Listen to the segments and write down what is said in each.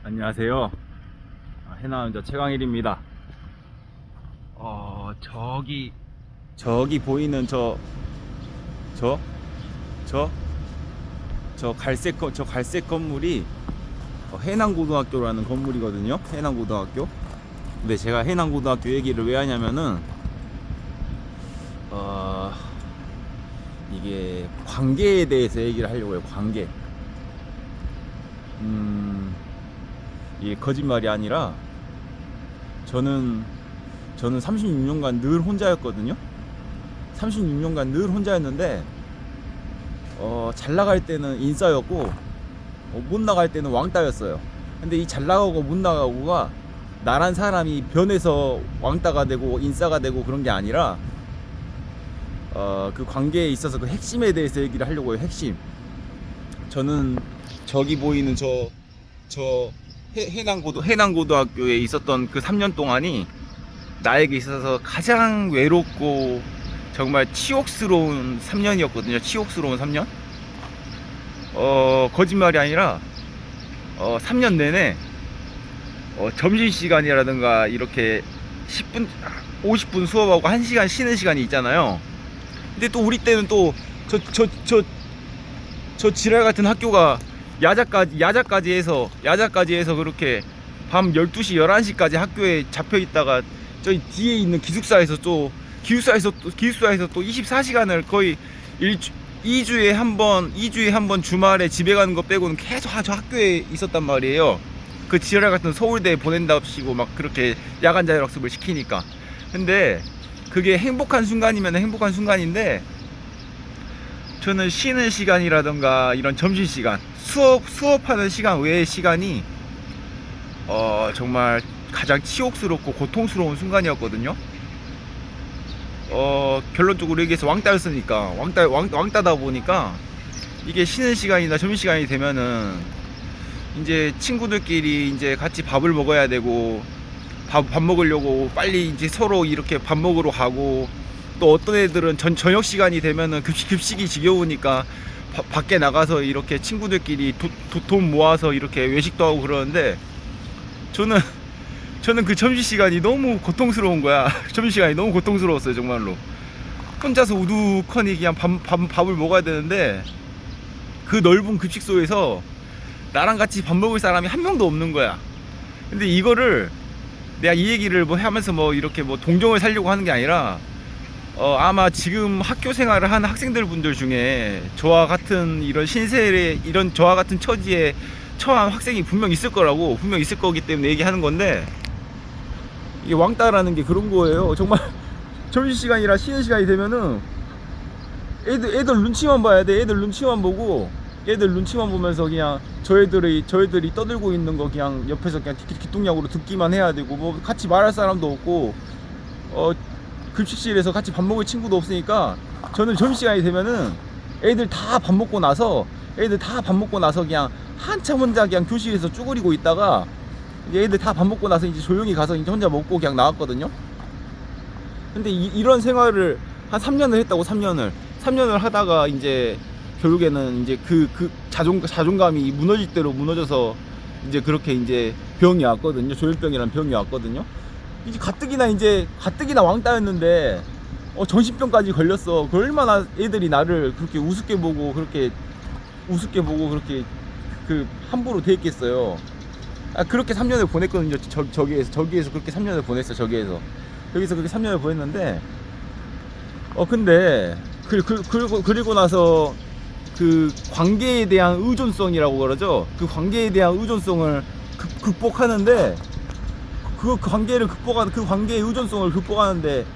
안녕하세요. 해남자 최강일입니다. 저기 보이는 저 갈색 건물이 해남고등학교라는 건물이거든요. 해남고등학교. 근데 제가 해남고등학교 얘기를 왜 하냐면은 이게 관계에 대해서 얘기를 하려고 해요. 관계. 이게 거짓말이 아니라 저는 36년간 늘 혼자였거든요. 36년간 늘 혼자였는데 잘 나갈 때는 인싸였고 못 나갈 때는 왕따였어요. 근데 이 잘 나가고 못 나가고가 나란 사람이 변해서 왕따가 되고 인싸가 되고 그런 게 아니라 그 관계에 있어서 그 핵심에 대해서 얘기를 하려고 해요. 핵심. 저는 저기 보이는 해남고등학교에 있었던 그 3년 동안이 나에게 있어서 가장 외롭고 정말 치욕스러운 3년이었거든요. 치욕스러운 3년. 거짓말이 아니라 3년 내내 점심시간이라든가 이렇게 10분, 50분 수업하고 1시간 쉬는 시간이 있잖아요. 근데 또 우리 때는 또 저 지랄 같은 학교가 야자까지 해서 그렇게 밤 12시, 11시까지 학교에 잡혀 있다가 저기 뒤에 있는 기숙사에서 또 24시간을 거의 2주에 한 번 주말에 집에 가는 거 빼고는 계속 저 학교에 있었단 말이에요. 그 지랄 같은 서울대에 보낸답시고 막 그렇게 야간 자율학습을 시키니까. 근데 그게 행복한 순간이면 행복한 순간인데 저는 쉬는 시간이라던가 이런 점심시간, 수업하는 시간 외의 시간이 정말 가장 치욕스럽고 고통스러운 순간이었거든요. 결론적으로 얘기해서 왕따였으니까 왕따다 보니까 이게 쉬는 시간이나 점심시간이 되면은 이제 친구들끼리 이제 같이 밥을 먹어야 되고 밥 먹으려고 빨리 이제 서로 이렇게 밥 먹으러 가고, 또 어떤 애들은 저녁 시간이 되면은 급식이 지겨우니까 밖에 나가서 이렇게 친구들끼리 돈 모아서 이렇게 외식도 하고 그러는데 저는 그 점심시간이 너무 고통스러운 거야. 점심시간이 너무 고통스러웠어요. 정말로 혼자서 우두커니 그냥 밥을 먹어야 되는데 그 넓은 급식소에서 나랑 같이 밥 먹을 사람이 한 명도 없는 거야. 근데 이거를 내가 이 얘기를 뭐 하면서 뭐 이렇게 뭐 동정을 살려고 하는 게 아니라 아마 지금 학교 생활을 하는 학생들 분들 중에 저와 같은 이런 신세에 저와 같은 처지에 처한 학생이 분명 있을 거기 때문에 얘기하는 건데, 이게 왕따라는 게 그런 거예요. 정말 점심시간이라 쉬는 시간이 되면은 애들 눈치만 봐야 돼. 애들 눈치만 보면서 그냥 저애들이 떠들고 있는 거 그냥 옆에서 그냥 뒷동약으로 듣기만 해야 되고, 뭐 같이 말할 사람도 없고 급식실에서 같이 밥 먹을 친구도 없으니까 저는 점심시간이 되면은 애들 다 밥 먹고 나서 그냥 한참 혼자 그냥 교실에서 쭈그리고 있다가 이제 애들 다 밥 먹고 나서 이제 조용히 가서 이제 혼자 먹고 그냥 나왔거든요. 근데 이런 생활을 한 3년을 했다고. 3년을 하다가 이제 결국에는 이제 그 자존감이 무너질 대로 무너져서 이제 그렇게 이제 병이 왔거든요. 조현병이라는 병이 왔거든요. 이제 가뜩이나 왕따였는데 정신병까지 걸렸어. 그 얼마나 애들이 나를 그렇게 우습게 보고 그렇게 그 함부로 대했겠어요. 그렇게 3년을 보냈거든요. 저기에서 그렇게 3년을 보냈어. 저기서 그렇게 3년을 보냈는데 근데 그리고 나서 그 관계에 대한 의존성이라고 그러죠. 그 관계에 대한 의존성을 극복하는데 그 관계의 의존성을 극복하는데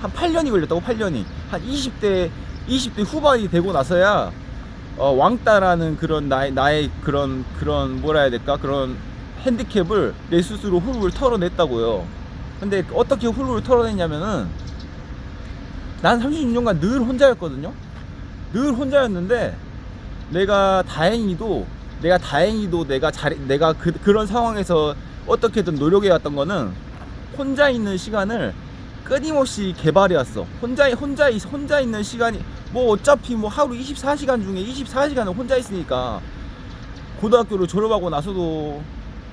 한 8년이 걸렸다고. 8년이 한 20대 후반이 되고 나서야 왕따라는 그런 나의 그런 뭐라 해야 될까, 그런 핸디캡을 내 스스로 훌훌 털어냈다고요. 근데 어떻게 훌훌 털어냈냐면은 난 36년간 늘 혼자였거든요. 늘 혼자였는데 내가 다행히도 내가 그런 상황에서 어떻게든 노력해왔던 거는 혼자 있는 시간을 끊임없이 개발해왔어. 혼자 있는 시간이 뭐 어차피 뭐 하루 24시간 중에 24시간을 혼자 있으니까 고등학교를 졸업하고 나서도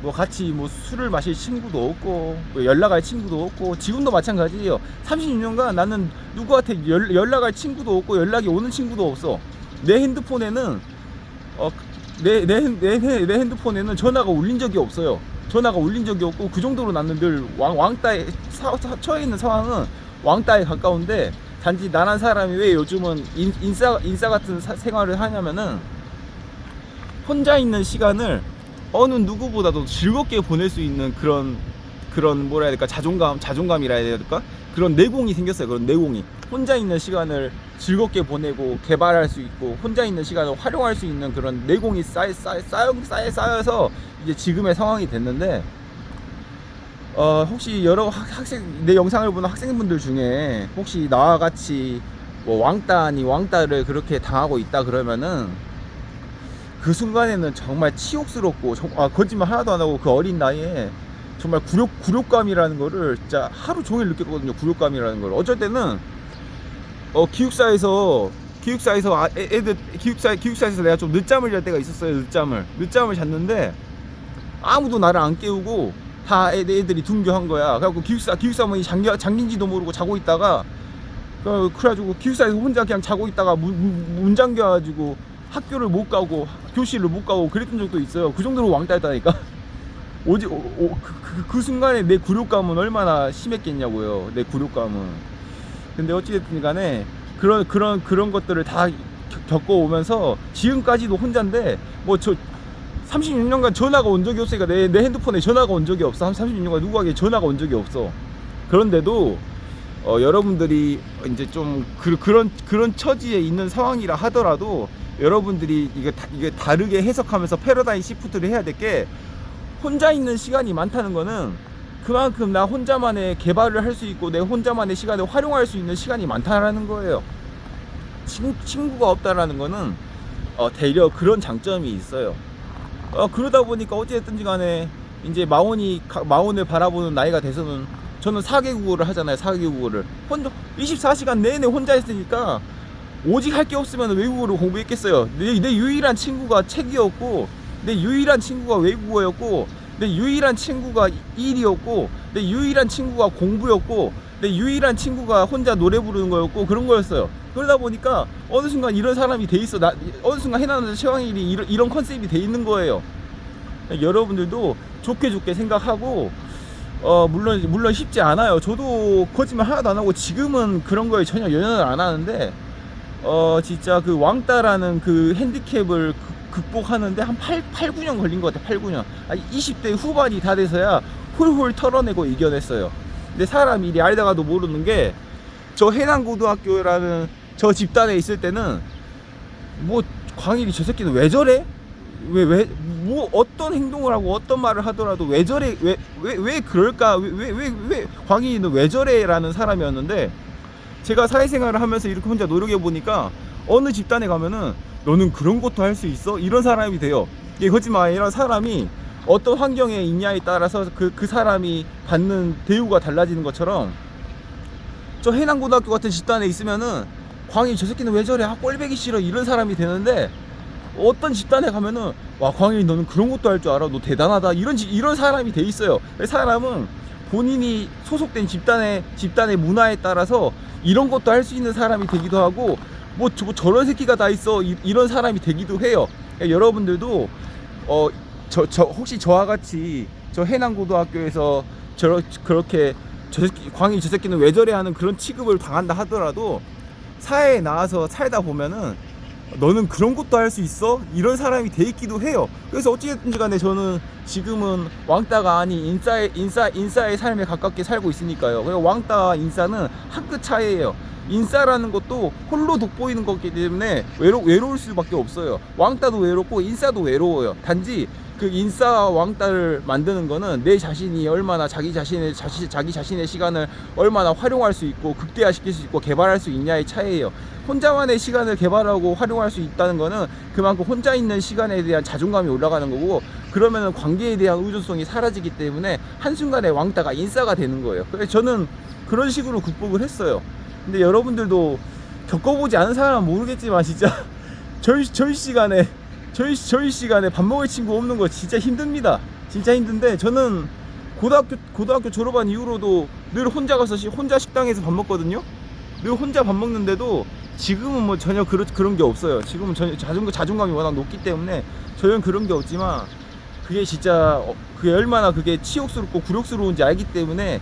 뭐 같이 뭐 술을 마실 친구도 없고 뭐 연락할 친구도 없고 지금도 마찬가지예요. 36년간 나는 누구한테 연락할 친구도 없고 연락이 오는 친구도 없어. 내 핸드폰에는 내 핸드폰에는 전화가 울린 적이 없어요. 전화가 울린 적이 없고 그 정도로 나는 늘 왕따에 처해 있는 상황은 왕따에 가까운데, 단지 나란 사람이 왜 요즘은 인싸 같은 생활을 하냐면은 혼자 있는 시간을 어느 누구보다도 즐겁게 보낼 수 있는 그런 뭐라 해야 될까, 자존감이라 해야 될까, 그런 내공이 생겼어요. 그런 내공이, 혼자 있는 시간을 즐겁게 보내고 개발할 수 있고 혼자 있는 시간을 활용할 수 있는 그런 내공이 쌓여서 이제 지금의 상황이 됐는데, 혹시 여러 내 영상을 보는 학생분들 중에 혹시 나와 같이 뭐 왕따 아니 왕따를 그렇게 당하고 있다 그러면은 그 순간에는 정말 치욕스럽고, 거짓말 하나도 안 하고 그 어린 나이에 정말 굴욕감이라는 거를 진짜 하루 종일 느꼈거든요. 굴욕감이라는 걸. 어쩔 때는 기숙사에서 기숙사에서 내가 좀 늦잠을 잘 때가 있었어요. 늦잠을 잤는데 아무도 나를 안 깨우고 다 애들이 등교한 거야. 그래갖고 기숙사 문이 잠긴지도 모르고 자고 있다가, 그래가지고 기숙사에서 혼자 그냥 자고 있다가 문 잠겨가지고 학교를 못 가고 교실을 못 가고 그랬던 적도 있어요. 그 정도로 왕따였다니까. 그 순간에 내 굴욕감은 얼마나 심했겠냐고요. 내 굴욕감은. 근데 어찌됐든 간에 그런 것들을 다 겪어오면서 지금까지도 혼자인데, 뭐 36년간 전화가 온 적이 없으니까 내 핸드폰에 전화가 온 적이 없어. 36년간 누구에게 전화가 온 적이 없어. 그런데도 여러분들이 이제 좀 그런 처지에 있는 상황이라 하더라도 여러분들이 이게 다르게 해석하면서 패러다임 시프트를 해야 될 게, 혼자 있는 시간이 많다는 거는 그만큼 나 혼자만의 개발을 할 수 있고 내 혼자만의 시간을 활용할 수 있는 시간이 많다라는 거예요. 친구가 없다라는 거는 대려 그런 장점이 있어요. 그러다 보니까 어찌됐든지 간에 이제 마흔을 바라보는 나이가 돼서는 저는 4개 국어를 하잖아요. 4개 국어를 혼자 24시간 내내 혼자 있으니까 오직 할 게 없으면 외국어를 공부했겠어요. 내 유일한 친구가 책이었고, 내 유일한 친구가 외국어였고, 내 유일한 친구가 일이었고, 내 유일한 친구가 공부였고, 내 유일한 친구가 혼자 노래 부르는 거였고, 그런 거였어요. 그러다 보니까 어느 순간 이런 사람이 돼 있어. 어느 순간 해나는 최강일이 이런 컨셉이 돼 있는 거예요. 여러분들도 좋게 생각하고, 물론 쉽지 않아요. 저도 거짓말 하나도 안 하고 지금은 그런 거에 전혀 연연을 안 하는데, 진짜 그 왕따라는 그 핸디캡을 극복하는데 한 9년 걸린 것 같아. 9년. 20대 후반이 다 돼서야 훌훌 털어내고 이겨냈어요. 근데 사람이 이리 알다가도 모르는 게, 저 해남고등학교라는 저 집단에 있을 때는 뭐 광일이 저 새끼는 왜 저래? 뭐 어떤 행동을 하고 어떤 말을 하더라도 왜 저래? 왜 그럴까? 왜 광일이는 왜 저래? 라는 사람이었는데, 제가 사회생활을 하면서 이렇게 혼자 노력해 보니까 어느 집단에 가면은 너는 그런 것도 할 수 있어? 이런 사람이 돼요. 이게 거짓말 아니라 사람이 어떤 환경에 있냐에 따라서 그 사람이 받는 대우가 달라지는 것처럼, 저 해남고등학교 같은 집단에 있으면은 광희 저 새끼는 왜 저래? 꼴배기 싫어. 이런 사람이 되는데, 어떤 집단에 가면은 와, 광희 너는 그런 것도 할 줄 알아. 너 대단하다. 이런 사람이 돼 있어요. 사람은 본인이 소속된 집단의 문화에 따라서 이런 것도 할 수 있는 사람이 되기도 하고, 뭐 저런 새끼가 다 있어. 이런 사람이 되기도 해요. 여러분들도 혹시 저와 같이 저 해남고등학교에서 그렇게 광희 저 새끼는 왜 저래 하는 그런 취급을 당한다 하더라도, 사회에 나와서 살다 보면은 너는 그런 것도 할 수 있어? 이런 사람이 돼 있기도 해요. 그래서 어찌됐든지 간에 저는 지금은 왕따가 아닌 인싸의 삶에 가깝게 살고 있으니까요. 그리고 왕따와 인싸는 한 끗 차이예요. 인싸라는 것도 홀로 돋보이는 거기 때문에 외로울 수밖에 없어요. 왕따도 외롭고 인싸도 외로워요. 단지 그 인싸와 왕따를 만드는 거는 내 자신이 얼마나 자기 자신의 시간을 얼마나 활용할 수 있고 극대화시킬 수 있고 개발할 수 있냐의 차이예요. 혼자만의 시간을 개발하고 활용할 수 있다는 거는 그만큼 혼자 있는 시간에 대한 자존감이 올라가는 거고, 그러면은 관계에 대한 의존성이 사라지기 때문에 한순간에 왕따가 인싸가 되는 거예요. 그래서 저는 그런 식으로 극복을 했어요. 근데 여러분들도 겪어보지 않은 사람은 모르겠지만 진짜 저희 시간에 밥 먹을 친구 없는 거 진짜 힘듭니다. 진짜 힘든데 저는 고등학교 졸업한 이후로도 늘 혼자 가서 혼자 식당에서 밥 먹거든요. 늘 혼자 밥 먹는데도 지금은 뭐 전혀 그런 게 없어요. 지금은 전혀 자존감이 워낙 높기 때문에 전혀 그런 게 없지만 그게 진짜 그게 얼마나 그게 치욕스럽고 굴욕스러운지 알기 때문에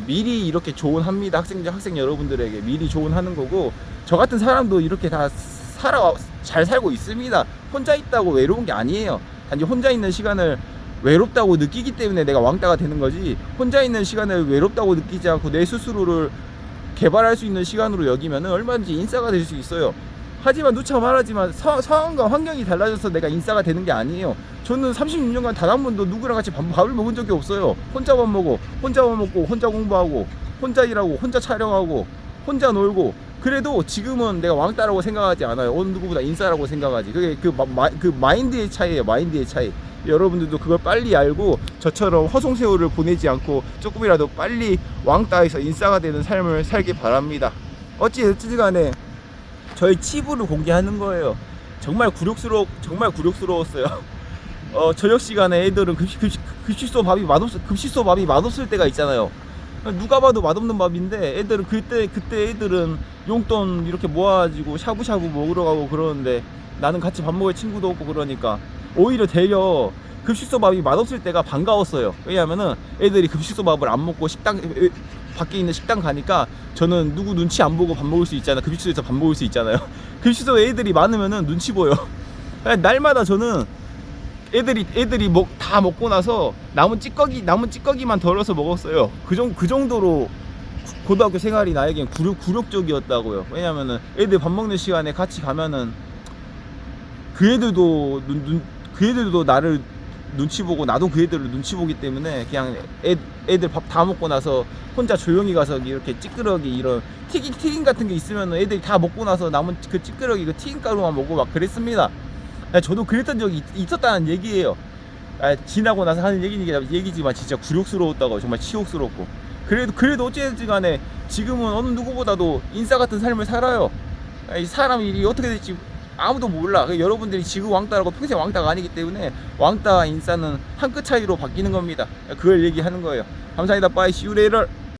미리 이렇게 조언합니다. 학생 여러분들에게 미리 조언하는 거고, 저 같은 사람도 이렇게 다 잘 살고 있습니다. 혼자 있다고 외로운 게 아니에요. 단지 혼자 있는 시간을 외롭다고 느끼기 때문에 내가 왕따가 되는 거지, 혼자 있는 시간을 외롭다고 느끼지 않고 내 스스로를 개발할 수 있는 시간으로 여기면 얼마든지 인싸가 될 수 있어요. 하지만 누차 말하지만 상황과 환경이 달라져서 내가 인싸가 되는 게 아니에요. 저는 36년간 단 한 번도 누구랑 같이 밥을 먹은 적이 없어요. 혼자 밥 먹고 혼자 공부하고 혼자 일하고 혼자 촬영하고 혼자 놀고, 그래도 지금은 내가 왕따라고 생각하지 않아요. 어느 누구보다 인싸라고 생각하지. 그게 그 마인드의 차이예요. 마인드의 차이. 여러분들도 그걸 빨리 알고 저처럼 허송세월을 보내지 않고 조금이라도 빨리 왕따에서 인싸가 되는 삶을 살기 바랍니다. 어찌됐든 간에 저희 치부를 공개하는 거예요. 정말 굴욕스러웠어요. 저녁 시간에 애들은 급식소 밥이 맛없을 때가 있잖아요. 누가 봐도 맛없는 밥인데 애들은 그때 애들은 용돈 이렇게 모아가지고 샤브샤브 먹으러 가고 그러는데 나는 같이 밥 먹을 친구도 없고, 그러니까 오히려 되려 급식소 밥이 맛없을 때가 반가웠어요. 왜냐면은 애들이 급식소 밥을 안 먹고 밖에 있는 식당 가니까 저는 누구 눈치 안 보고 밥 먹을 수 있잖아요. 급식소에서 밥 먹을 수 있잖아요. 급식소에 애들이 많으면은 눈치 보여. 날마다 저는 애들이 다 먹고 나서 남은 찌꺼기만 덜어서 먹었어요. 그 정도로 고등학교 생활이 나에겐 굴욕적이었다고요. 왜냐면은 애들 밥 먹는 시간에 같이 가면은 그 애들도 나를 눈치 보고 나도 그 애들을 눈치 보기 때문에 그냥 애들 밥 다 먹고 나서 혼자 조용히 가서 이렇게 찌끄러기 이런 튀김 같은 게 있으면 애들이 다 먹고 나서 남은 그 찌끄러기 그 튀김가루만 먹고 막 그랬습니다. 저도 그랬던 적이 있었다는 얘기예요. 지나고 나서 하는 얘기지만 진짜 굴욕스러웠다고, 정말 치욕스럽고. 그래도 어찌됐든 간에 지금은 어느 누구보다도 인싸 같은 삶을 살아요. 이 사람이 어떻게 될지 아무도 몰라. 여러분들이 지금 왕따라고 평생 왕따가 아니기 때문에 왕따 인싸는 한 끗 차이로 바뀌는 겁니다. 그걸 얘기하는 거예요. 감사합니다. 빠이, see you later.